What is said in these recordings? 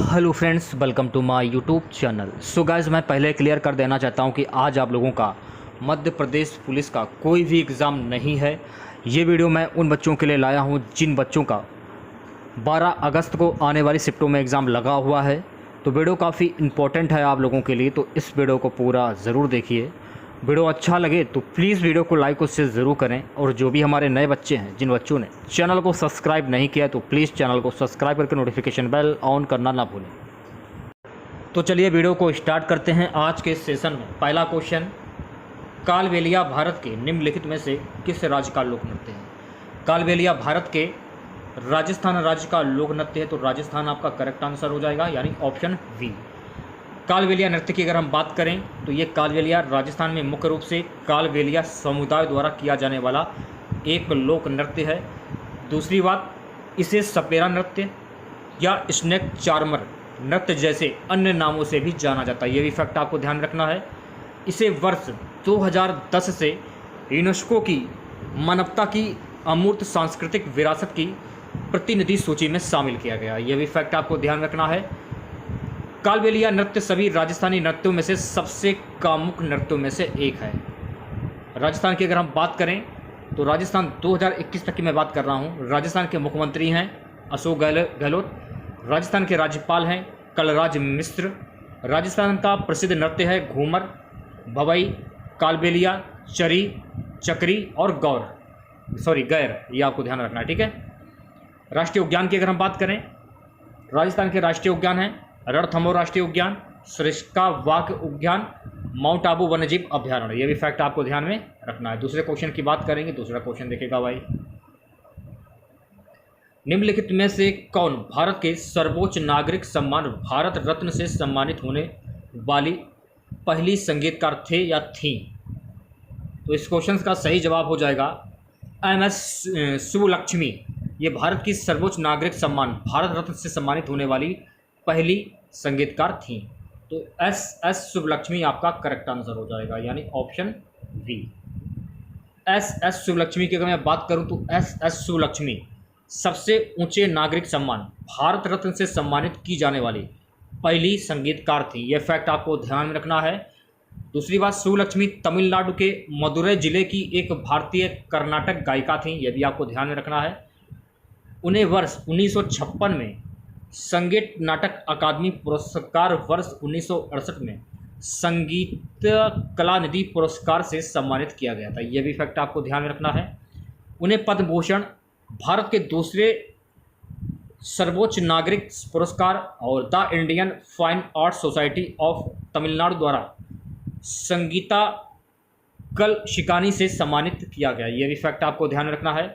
Hello friends, welcome to my YouTube channel. So guys, मैं पहले clear कर देना चाहता हूं कि आज आप लोगों का मध्य प्रदेश पुलिस का कोई भी एग्ज़ाम नहीं है। ये वीडियो मैं उन बच्चों के लिए लाया हूं जिन बच्चों का 12 अगस्त को आने वाली शिफ्टों में एग्ज़ाम लगा हुआ है। तो वीडियो काफ़ी इम्पोर्टेंट है आप लोगों के लिए, तो इस वीडियो को पूरा ज़रूर देखिए। वीडियो अच्छा लगे तो प्लीज़ वीडियो को लाइक और शेयर ज़रूर करें। और जो भी हमारे नए बच्चे हैं, जिन बच्चों ने चैनल को सब्सक्राइब नहीं किया, तो प्लीज़ चैनल को सब्सक्राइब करके नोटिफिकेशन बेल ऑन करना ना भूलें। तो चलिए वीडियो को स्टार्ट करते हैं। आज के सेशन में पहला क्वेश्चन, कालबेलिया भारत के निम्नलिखित में से किस राज्य का लोक नृत्य है? कालबेलिया भारत के राजस्थान राज्य का लोक नृत्य है, तो राजस्थान आपका करेक्ट आंसर हो जाएगा, यानी ऑप्शन बी। कालबेलिया नृत्य की अगर हम बात करें तो ये कालबेलिया राजस्थान में मुख्य रूप से कालबेलिया समुदाय द्वारा किया जाने वाला एक लोक नृत्य है। दूसरी बात, इसे सपेरा नृत्य या स्नेक चार्मर नृत्य जैसे अन्य नामों से भी जाना जाता है। ये भी फैक्ट आपको ध्यान रखना है। इसे वर्ष 2010 से यूनेस्को की मानवता की अमूर्त सांस्कृतिक विरासत की प्रतिनिधि सूची में शामिल किया गया। ये भी फैक्ट आपको ध्यान रखना है। कालबेलिया नृत्य सभी राजस्थानी नृत्यों में से सबसे कामुक नृत्यों में से एक है। राजस्थान की अगर हम बात करें तो राजस्थान 2021 तक की मैं बात कर रहा हूँ। राजस्थान के मुख्यमंत्री हैं अशोक गहलोत। राजस्थान के राज्यपाल हैं कलराज मिश्र। राजस्थान का प्रसिद्ध नृत्य है घूमर, भवई, कालबेलिया, चरी, चक्री और गैर। ये आपको ध्यान रखना है, ठीक है। राष्ट्रीय उद्यान की अगर हम बात करें, राजस्थान के राष्ट्रीय उद्यान हैं रणथंभौर राष्ट्रीय उद्यान, सरिस्का वाघ उद्यान, माउंट आबू वन्यजीव अभ्यारण्य। ये भी फैक्ट आपको ध्यान में रखना है। दूसरे क्वेश्चन की बात करेंगे। दूसरा क्वेश्चन देखिएगा भाई, निम्नलिखित में से कौन भारत के सर्वोच्च नागरिक सम्मान भारत रत्न से सम्मानित होने वाली पहली संगीतकार थे या थीं? तो इस क्वेश्चन का सही जवाब हो जाएगा MS सुब्बलक्ष्मी। ये भारत की सर्वोच्च नागरिक सम्मान भारत रत्न से सम्मानित होने वाली पहली संगीतकार थी। तो SS सुब्बलक्ष्मी आपका करेक्ट आंसर हो जाएगा, यानी ऑप्शन बी। SS सुब्बलक्ष्मी की अगर मैं बात करूं तो SS सुब्बलक्ष्मी सबसे ऊंचे नागरिक सम्मान भारत रत्न से सम्मानित की जाने वाली पहली संगीतकार थी। यह फैक्ट आपको ध्यान में रखना है। दूसरी बात, सुब्बलक्ष्मी तमिलनाडु के मदुरै जिले की एक भारतीय कर्नाटक गायिका थी। यह भी आपको ध्यान में रखना है। उन्हें वर्ष 1956 में संगीत नाटक अकादमी पुरस्कार, वर्ष 1968 में संगीत कला निधि पुरस्कार से सम्मानित किया गया था। यह भी फैक्ट आपको ध्यान में रखना है। उन्हें पद्म भूषण, भारत के दूसरे सर्वोच्च नागरिक पुरस्कार और the Indian fine arts society of Tamil Nadu द्वारा संगीता कल शिकानी से सम्मानित किया गया। यह भी फैक्ट आपको ध्यान में रखना है।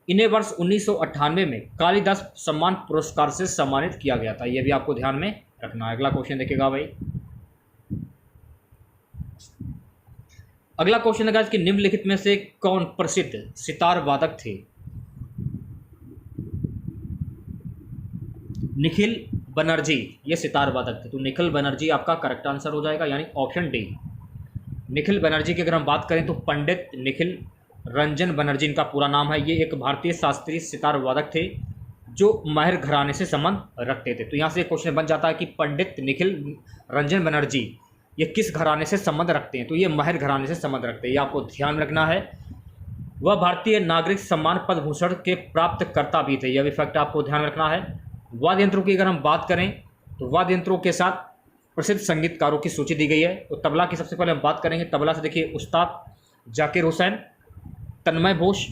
इन्हें वर्ष 1998 में कालिदास सम्मान पुरस्कार से सम्मानित किया गया था। यह भी आपको ध्यान में रखना है। अगला क्वेश्चन देखिएगा भाई। अगला क्वेश्चन है कि निम्नलिखित में से कौन प्रसिद्ध सितार वादक थे? निखिल बनर्जी ये सितार वादक थे। तो निखिल बनर्जी आपका करेक्ट आंसर हो जाएगा, यानी ऑप्शन डी। निखिल बनर्जी की अगर हम बात करें तो पंडित निखिल रंजन बनर्जी इनका पूरा नाम है। ये एक भारतीय शास्त्रीय सितार वादक थे जो माहिर घराने से संबंध रखते थे। तो यहाँ से एक क्वेश्चन बन जाता है कि पंडित निखिल रंजन बनर्जी ये किस घराने से संबंध रखते हैं? तो ये माहिर घराने से संबंध रखते हैं। ये आपको ध्यान रखना है। वह भारतीय नागरिक सम्मान पद्म भूषण के प्राप्तकर्ता भी थे। यह भी फैक्ट आपको ध्यान रखना है। वाद्य यंत्रों की अगर हम बात करें तो वाद्य यंत्रों के साथ प्रसिद्ध संगीतकारों की सूची दी गई है। तो तबला की सबसे पहले हम बात करेंगे। तबला से देखिए उस्ताद जाकिर हुसैन, तन्मय घोष,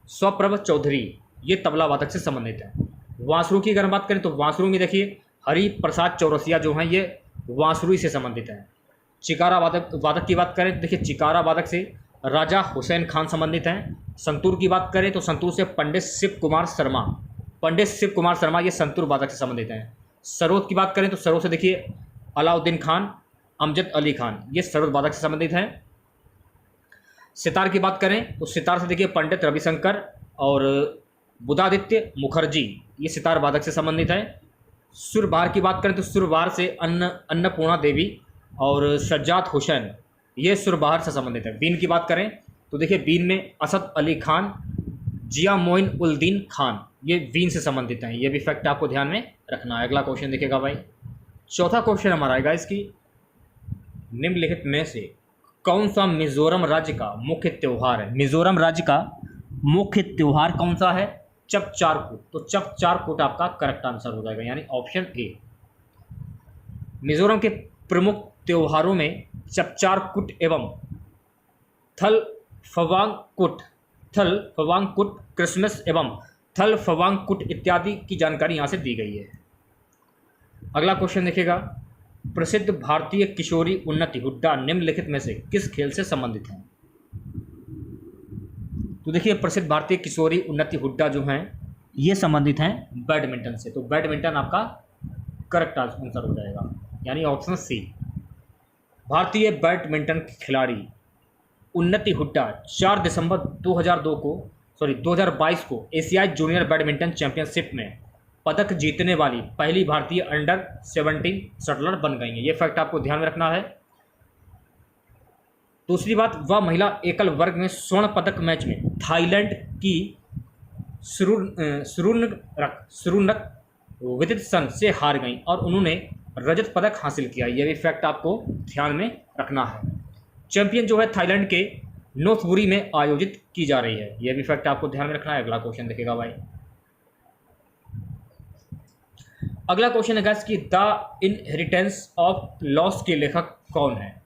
स्वप्रभ चौधरी, ये तबला वादक से संबंधित हैं। वांसुरी की अगर हम बात करें तो वांसुरी में देखिए हरि प्रसाद चौरसिया जो हैं, ये वांसुरी से संबंधित हैं। चिकारा वादक की बात करें तो देखिए चिकारा वादक से राजा हुसैन खान संबंधित हैं। संतूर की बात करें तो संतूर से पंडित शिव कुमार शर्मा ये संतूर वादक से संबंधित हैं। सरोद की बात करें तो सरोद से देखिए अलाउद्दीन खान, अमजद अली खान, ये सरोद वादक से संबंधित हैं। सितार की बात करें तो सितार से देखिए पंडित रविशंकर और बुधादित्य मुखर्जी, ये सितार वादक से संबंधित है। सुरबार की बात करें तो सुरबार से अन्नपूर्णा देवी और सज्जाद हुसैन, ये सुरबार से संबंधित है। बीन की बात करें तो देखिए बीन में असद अली खान, जिया मोइन उल दीन खान, ये वीन से संबंधित हैं। ये भी फैक्ट आपको ध्यान में रखना है। अगला क्वेश्चन देखिएगा भाई, चौथा क्वेश्चन हमारा आएगा इसकी, निम्नलिखित में से कौन सा मिजोरम राज्य का मुख्य त्योहार है? मिजोरम राज्य का मुख्य त्योहार कौन सा है? चपचारकूट। तो चपचारकूट आपका करेक्ट आंसर हो जाएगा, यानी ऑप्शन ए। मिजोरम के प्रमुख त्योहारों में चपचारकूट एवं थलफवांगकुट क्रिसमस एवं थलफवांगकुट इत्यादि की जानकारी यहाँ से दी गई है। अगला क्वेश्चन देखिएगा, प्रसिद्ध भारतीय किशोरी उन्नति हुड्डा निम्नलिखित में से किस खेल से संबंधित हैं? तो देखिए, प्रसिद्ध भारतीय किशोरी उन्नति हुड्डा जो हैं ये संबंधित हैं बैडमिंटन से। तो बैडमिंटन आपका करेक्ट आंसर हो जाएगा, यानी ऑप्शन सी। भारतीय बैडमिंटन खिलाड़ी उन्नति हुड्डा 4 दिसंबर 2022 को एशियाई जूनियर बैडमिंटन चैंपियनशिप में पदक जीतने वाली पहली भारतीय अंडर 17 शटलर बन गई हैं। ये फैक्ट आपको ध्यान में रखना है। दूसरी बात, वह महिला एकल वर्ग में स्वर्ण पदक मैच में थाईलैंड की सुरुनक विदितसन से हार गई और उन्होंने रजत पदक हासिल किया। यह भी फैक्ट आपको ध्यान में रखना है। चैंपियन जो है थाईलैंड के नोथबुरी में आयोजित की जा रही है। यह भी फैक्ट आपको ध्यान में रखना है। अगला क्वेश्चन देखिएगा भाई, अगला क्वेश्चन है कि द इनहेरिटेंस ऑफ लॉस के लेखक कौन है?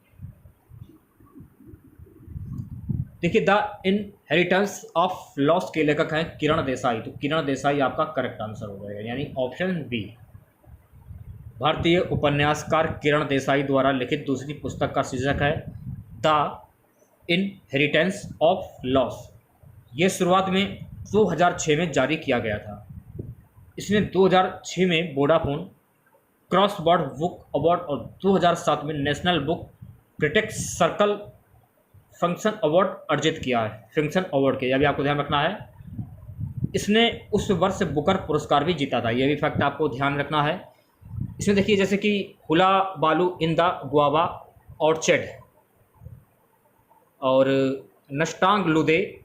देखिए, द इनहेरिटेंस ऑफ लॉस के लेखक हैं किरण देसाई। तो किरण देसाई आपका करेक्ट आंसर हो जाएगा, यानी ऑप्शन बी। भारतीय उपन्यासकार किरण देसाई द्वारा लिखित दूसरी पुस्तक का शीर्षक है द इनहेरिटेंस ऑफ लॉस। ये शुरुआत में 2006 में जारी किया गया था। इसने 2006 में वोडाफोन क्रॉसवर्ड बुक अवार्ड और 2007 में national book critics circle function award अर्जित किया है। फंक्शन अवार्ड के, यह भी आपको ध्यान रखना है। इसने उस वर्ष बुकर पुरस्कार भी जीता था। यह भी फैक्ट आपको ध्यान रखना है। इसमें देखिए, जैसे कि हुला बालू इन द गुआवा ऑर्चर्ड और नष्टांग लुदे,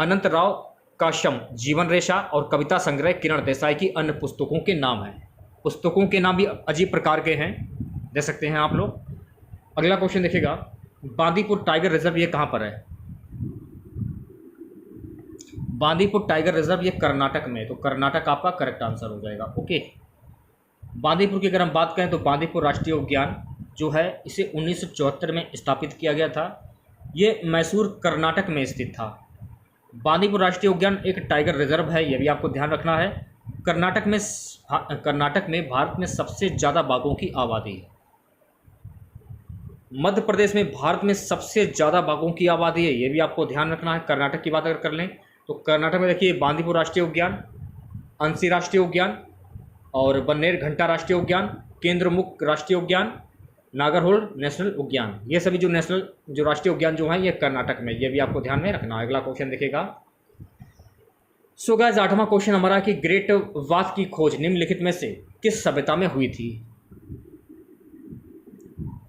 अनंत राव काशम जीवन रेशा और कविता संग्रह किरण देसाई की अन्य पुस्तकों के नाम हैं। पुस्तकों के नाम भी अजीब प्रकार के हैं, दे सकते हैं आप लोग। अगला क्वेश्चन देखिएगा, बांदीपुर टाइगर रिजर्व ये कहाँ पर है? बांदीपुर टाइगर रिजर्व ये कर्नाटक में है। तो कर्नाटक आपका करेक्ट आंसर हो जाएगा। ओके, बांदीपुर की अगर हम बात करें तो बांदीपुर राष्ट्रीय उद्यान जो है इसे 1974 में स्थापित किया गया था। ये मैसूर कर्नाटक में स्थित था। बांदीपुर राष्ट्रीय उद्यान एक टाइगर रिजर्व है, यह भी आपको ध्यान रखना है। कर्नाटक में भारत में सबसे ज़्यादा बाघों की आबादी है। मध्य प्रदेश में भारत में सबसे ज़्यादा बाघों की आबादी है, यह भी आपको ध्यान रखना है। कर्नाटक की बात अगर कर लें तो कर्नाटक में देखिए बांदीपुर राष्ट्रीय उद्यान, अंसी राष्ट्रीय उद्यान और बन्नेर घंटा राष्ट्रीय उद्यान, केंद्रमुख राष्ट्रीय उद्यान, नागरहोल नेशनल उद्यान, ये सभी जो राष्ट्रीय उद्यान जो हैं ये कर्नाटक में, ये भी आपको ध्यान में रखना है। अगला क्वेश्चन देखिएगा। सो गाइस, 8वां क्वेश्चन हमारा कि ग्रेट वात की खोज निम्नलिखित में से किस सभ्यता में हुई थी?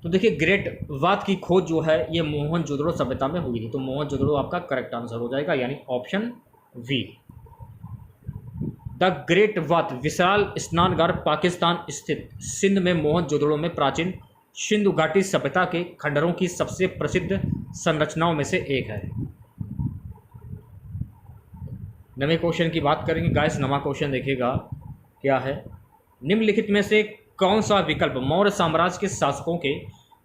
तो देखिए, ग्रेट वात की खोज जो है ये मोहनजोदड़ो सभ्यता में हुई थी। तो मोहनजोदड़ो आपका करेक्ट आंसर हो जाएगा, यानी ऑप्शन वी। द ग्रेट वात विशाल स्नानगार पाकिस्तान स्थित सिंध में मोहनजोदड़ो में प्राचीन सिंधु घाटी सभ्यता के खंडरों की सबसे प्रसिद्ध संरचनाओं में से एक है। नवे क्वेश्चन की बात करेंगे गाइस। नवा क्वेश्चन देखिएगा क्या है, निम्नलिखित में से कौन सा विकल्प मौर्य साम्राज्य के शासकों के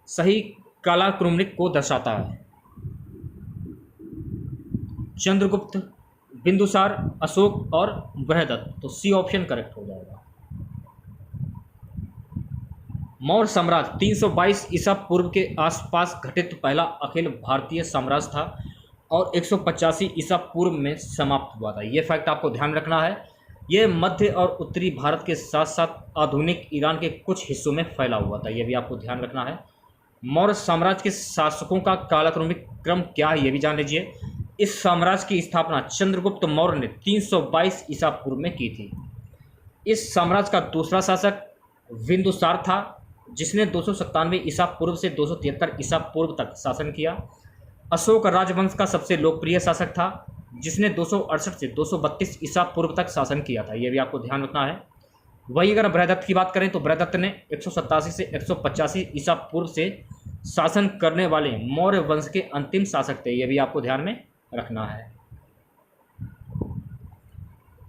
सही कालाक्रमिक को दर्शाता है? चंद्रगुप्त, बिंदुसार, अशोक और बृहदत्त। तो सी ऑप्शन करेक्ट हो जाएगा। मौर्य साम्राज्य 322 ईसा पूर्व के आसपास घटित पहला अखिल भारतीय साम्राज्य था और 185 ईसा पूर्व में समाप्त हुआ था। ये फैक्ट आपको ध्यान रखना है। ये मध्य और उत्तरी भारत के साथ साथ आधुनिक ईरान के कुछ हिस्सों में फैला हुआ था। यह भी आपको ध्यान रखना है। मौर्य साम्राज्य के शासकों का कालक्रमिक क्रम क्या है ये भी जान लीजिए। इस साम्राज्य की स्थापना चंद्रगुप्त मौर्य ने 322 ईसा पूर्व में की थी। इस साम्राज्य का दूसरा शासक बिंदुसार था, जिसने 297 ईसा पूर्व से 273 ईसा पूर्व तक शासन किया। अशोक राजवंश का सबसे लोकप्रिय शासक था। जिसने 268 से 232 ईसा पूर्व तक शासन किया था, ये भी आपको ध्यान रखना है। वही अगर बृहदत्त की बात करें तो बृहदत्त ने 187 से 185 ईसा पूर्व से शासन करने वाले मौर्य वंश के अंतिम शासक थे, ये भी आपको ध्यान में रखना है।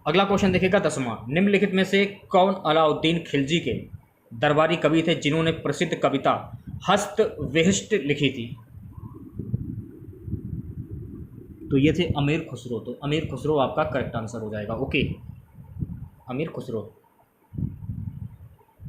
अगला क्वेश्चन देखिएगा 10वां, निम्नलिखित में से कौन अलाउद्दीन खिलजी के दरबारी कवि थे जिन्होंने प्रसिद्ध कविता हस्तवेहिष्ट लिखी थी? तो ये थे अमीर खुसरो। तो अमीर खुसरो आपका करेक्ट आंसर हो जाएगा। ओके, अमीर खुसरो।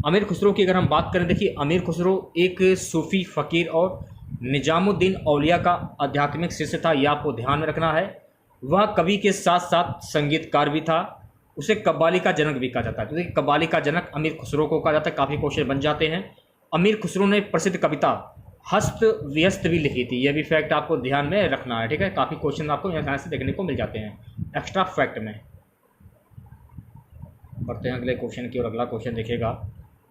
अमीर खुसरो की अगर हम बात करें, देखिए अमीर खुसरो एक सूफी फ़कीर और निजामुद्दीन औलिया का आध्यात्मिक शिष्य था, यह आपको ध्यान में रखना है। वह कवि के साथ साथ संगीतकार भी था। उसे कव्वाली का जनक भी कहा जाता है। तो देखिए कव्वाली का जनक अमीर खुसरो को कहा जाता है। काफ़ी क्वेश्चन बन जाते हैं। अमीर खुसरो ने प्रसिद्ध कविता हस्त व्यस्त भी लिखी थी, यह भी फैक्ट आपको ध्यान में रखना है। ठीक है, काफ़ी क्वेश्चन आपको यहाँ से देखने को मिल जाते हैं एक्स्ट्रा फैक्ट में। बढ़ते हैं अगले क्वेश्चन की और अगला क्वेश्चन देखिएगा,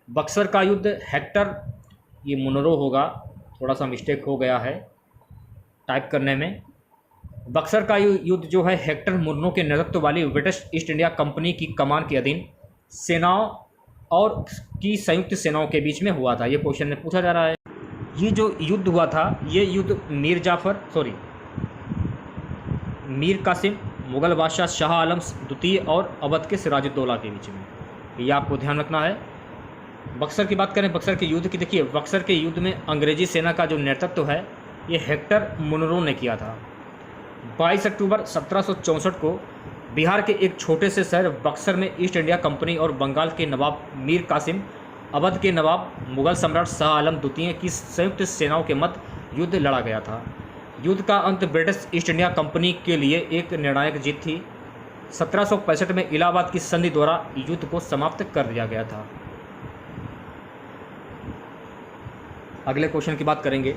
बक्सर का युद्ध हेक्टर, ये मुनरो होगा, थोड़ा सा मिस्टेक हो गया है टाइप करने में। बक्सर का युद्ध जो है हेक्टर मुनरो के नेतृत्व वाली ब्रिटिश ईस्ट इंडिया कंपनी की कमान के अधीन सेनाओं और की संयुक्त सेनाओं के बीच में हुआ था, ये क्वेश्चन में पूछा जा रहा है। ये जो युद्ध हुआ था, ये युद्ध मीर कासिम, मुग़ल बादशाह शाह आलम द्वितीय और अवध के सिराजुद्दौला के बीच में, ये आपको ध्यान रखना है। बक्सर की बात करें, बक्सर के युद्ध की, देखिए बक्सर के युद्ध में अंग्रेजी सेना का जो नेतृत्व है ये हेक्टर मुनरो ने किया था। 22 अक्टूबर 1764 को बिहार के एक छोटे से शहर बक्सर में ईस्ट इंडिया कंपनी और बंगाल के नवाब मीर कासिम, अवध के नवाब मुग़ल सम्राट शाह आलम द्वितीय की संयुक्त सेनाओं के मध्य युद्ध लड़ा गया था। युद्ध का अंत ब्रिटिश ईस्ट इंडिया कंपनी के लिए एक निर्णायक जीत थी। 1765 में इलाहाबाद की संधि द्वारा युद्ध को समाप्त कर दिया गया था। अगले क्वेश्चन की बात करेंगे।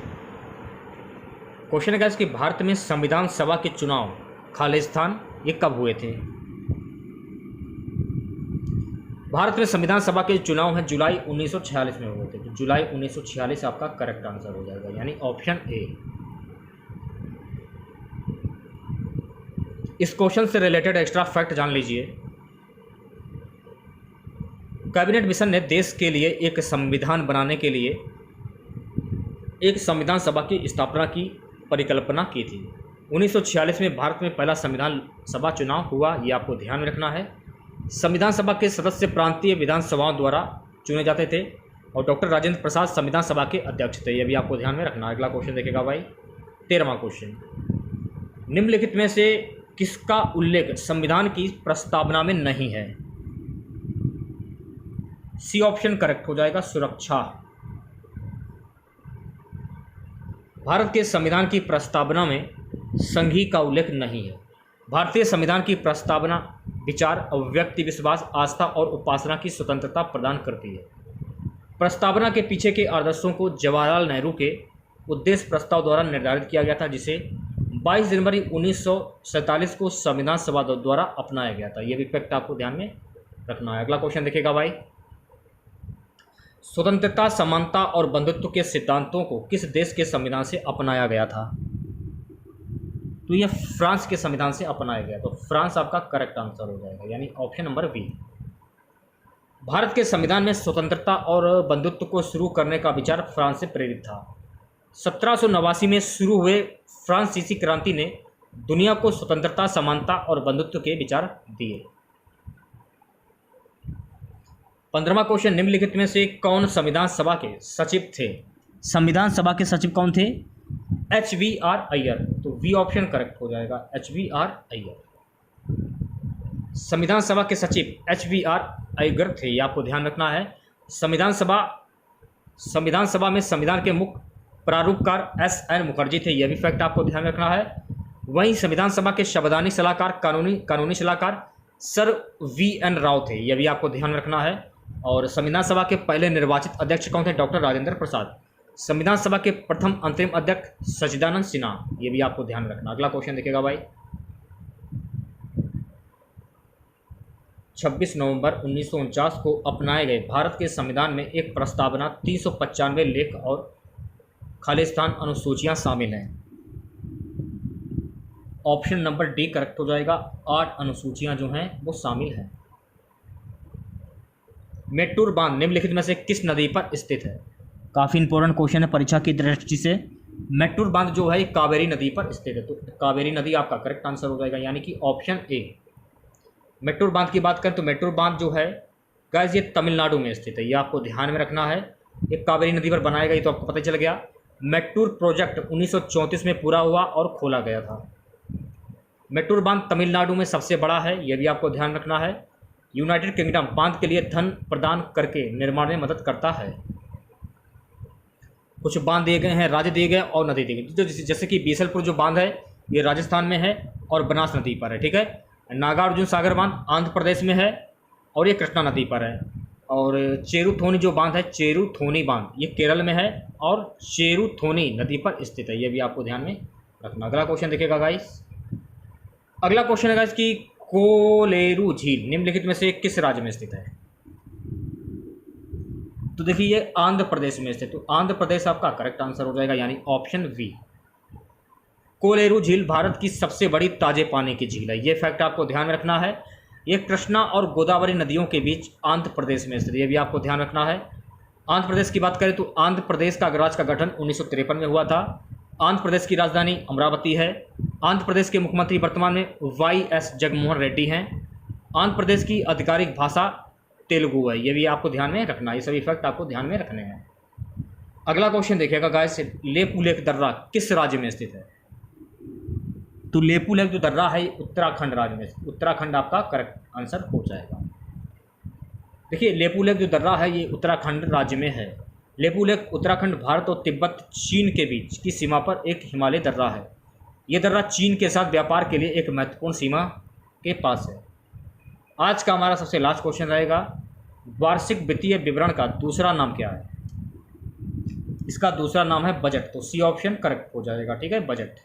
क्वेश्चन है कि भारत में संविधान सभा के चुनाव खालिस्तान ये कब हुए थे? भारत में संविधान सभा के चुनाव हैं जुलाई 1946 में हुए थे। तो जुलाई 1946 आपका करेक्ट आंसर हो जाएगा, यानी ऑप्शन ए। इस क्वेश्चन से रिलेटेड एक्स्ट्रा फैक्ट जान लीजिए। कैबिनेट मिशन ने देश के लिए एक संविधान बनाने के लिए एक संविधान सभा की स्थापना की परिकल्पना की थी। 1946 में भारत में पहला संविधान सभा चुनाव हुआ, ये आपको ध्यान में रखना है। संविधान सभा के सदस्य प्रांतीय विधानसभाओं द्वारा चुने जाते थे और डॉक्टर राजेंद्र प्रसाद संविधान सभा के अध्यक्ष थे, ये भी आपको ध्यान में रखना है। अगला क्वेश्चन देखेगा भाई, 13वां क्वेश्चन, निम्नलिखित में से किसका उल्लेख संविधान की प्रस्तावना में नहीं है? सी ऑप्शन करेक्ट हो जाएगा, सुरक्षा। भारत के संविधान की प्रस्तावना में संघी का उल्लेख नहीं है। भारतीय संविधान की प्रस्तावना विचार, अभिव्यक्ति, विश्वास, आस्था और उपासना की स्वतंत्रता प्रदान करती है। प्रस्तावना के पीछे के आदर्शों को जवाहरलाल नेहरू के उद्देश्य प्रस्ताव द्वारा निर्धारित किया गया था, जिसे 22 जनवरी 1947 को संविधान सभा द्वारा अपनाया गया था। यह भी फैक्ट आपको ध्यान में रखना है। अगला क्वेश्चन देखिएगा भाई, स्वतंत्रता, समानता और बंधुत्व के सिद्धांतों को किस देश के संविधान से अपनाया गया था? तो यह फ्रांस के संविधान से अपनाया गया। तो फ्रांस आपका करेक्ट आंसर हो जाएगा, यानी ऑप्शन नंबर बी। भारत के संविधान में स्वतंत्रता और बंधुत्व को शुरू करने का विचार फ्रांस से प्रेरित था। 1789 में शुरू हुए फ्रांसीसी क्रांति ने दुनिया को स्वतंत्रता, समानता और बंधुत्व के विचार दिए। 15वां क्वेश्चन, निम्नलिखित में से कौन संविधान सभा के सचिव थे? संविधान सभा के सचिव कौन थे? HVR अय्यर। तो वी ऑप्शन करेक्ट हो जाएगा, HVR अय्यर। संविधान सभा के सचिव HVR अय्यर थे, ये आपको ध्यान रखना है। संविधान सभा में संविधान के मुख्य प्रारूपकार SN मुखर्जी थे, यह भी फैक्ट आपको ध्यान रखना है। वहीं संविधान सभा के संवैधानिक सलाहकार, कानूनी सलाहकार सर VN राव थे, यह भी आपको ध्यान रखना है। और संविधान सभा के पहले निर्वाचित अध्यक्ष कौन थे? डॉक्टर राजेंद्र प्रसाद। संविधान सभा के प्रथम अंतरिम अध्यक्ष सच्चिदानंद सिन्हा, ये भी आपको ध्यान रखना। अगला क्वेश्चन देखिएगा भाई, 26 नवंबर 1949 को अपनाए गए भारत के संविधान में एक प्रस्तावना 395 लेख और खालिस्तान अनुसूचियां शामिल हैं। ऑप्शन नंबर डी करेक्ट हो जाएगा। 8 अनुसूचियां जो हैं वो शामिल हैं। मेट्टूर बांध निम्नलिखित में से किस नदी पर स्थित है? काफ़ी इंपॉर्टेंट क्वेश्चन है परीक्षा की दृष्टि से। मेट्टूर बांध जो है कावेरी नदी पर स्थित है, तो कावेरी नदी आपका करेक्ट आंसर हो जाएगा, यानी कि ऑप्शन ए। मेट्टूर बांध की बात करें तो मेट्टूर बांध जो है गाइस ये तमिलनाडु में स्थित है, ये आपको ध्यान में रखना है। ये कावेरी नदी पर बनाया गया, तो आपको पता चल गया। मेट्टूर प्रोजेक्ट 1934 में पूरा हुआ और खोला गया था। मेट्टूर बांध तमिलनाडु में सबसे बड़ा है, यह भी आपको ध्यान रखना है। यूनाइटेड किंगडम बांध के लिए धन प्रदान करके निर्माण में मदद करता है। कुछ बांध दिए गए हैं, राज्य दिए गए और नदी दी गई, जैसे कि बीसलपुर जो बांध है ये राजस्थान में है और बनास नदी पर है, ठीक है। नागार्जुन सागर बांध आंध्र प्रदेश में है और ये कृष्णा नदी पर है। और चेरुथोनी जो बांध है, चेरुथोनी बांध, ये केरल में है और चेरुथोनी नदी पर स्थित है, ये भी आपको ध्यान में रखना। अगला क्वेश्चन देखिएगा गाइस। अगला क्वेश्चन है गाइस कि कोलेरू झील निम्नलिखित में से किस राज्य में स्थित है? तो देखिए ये आंध्र प्रदेश में स्थित, तो आंध्र प्रदेश आपका करेक्ट आंसर हो जाएगा, यानी ऑप्शन वी। कोलेरू झील भारत की सबसे बड़ी ताजे पानी की झील है, ये फैक्ट आपको ध्यान में रखना है। ये कृष्णा और गोदावरी नदियों के बीच आंध्र प्रदेश में स्थित, ये भी आपको ध्यान रखना है। आंध्र प्रदेश की बात करें तो आंध्र प्रदेश का राज्य का गठन 1953 में हुआ था। आंध्र प्रदेश की राजधानी अमरावती है। आंध्र प्रदेश के मुख्यमंत्री वर्तमान में वाई.एस. जगनमोहन रेड्डी हैं। आंध्र प्रदेश की आधिकारिक भाषा तेलुगु है, ये भी आपको ध्यान में रखना है, ये सभी फैक्ट आपको ध्यान में रखने हैं। अगला क्वेश्चन देखिएगा गाइस, लेपू लेक दर्रा किस राज्य में स्थित है? तो लेपू लेक जो दर्रा है उत्तराखंड राज्य में, उत्तराखंड आपका करेक्ट आंसर हो जाएगा। देखिए लेपू लेक जो दर्रा है ये उत्तराखंड राज्य में है। लेपू लेक उत्तराखंड, भारत और तिब्बत चीन के बीच की सीमा पर एक हिमालय दर्रा है। ये दर्रा चीन के साथ व्यापार के लिए एक महत्वपूर्ण सीमा के पास है। आज का हमारा सबसे लास्ट क्वेश्चन रहेगा, वार्षिक वित्तीय विवरण का दूसरा नाम क्या है? इसका दूसरा नाम है बजट, तो सी ऑप्शन करेक्ट हो जाएगा, ठीक है, बजट।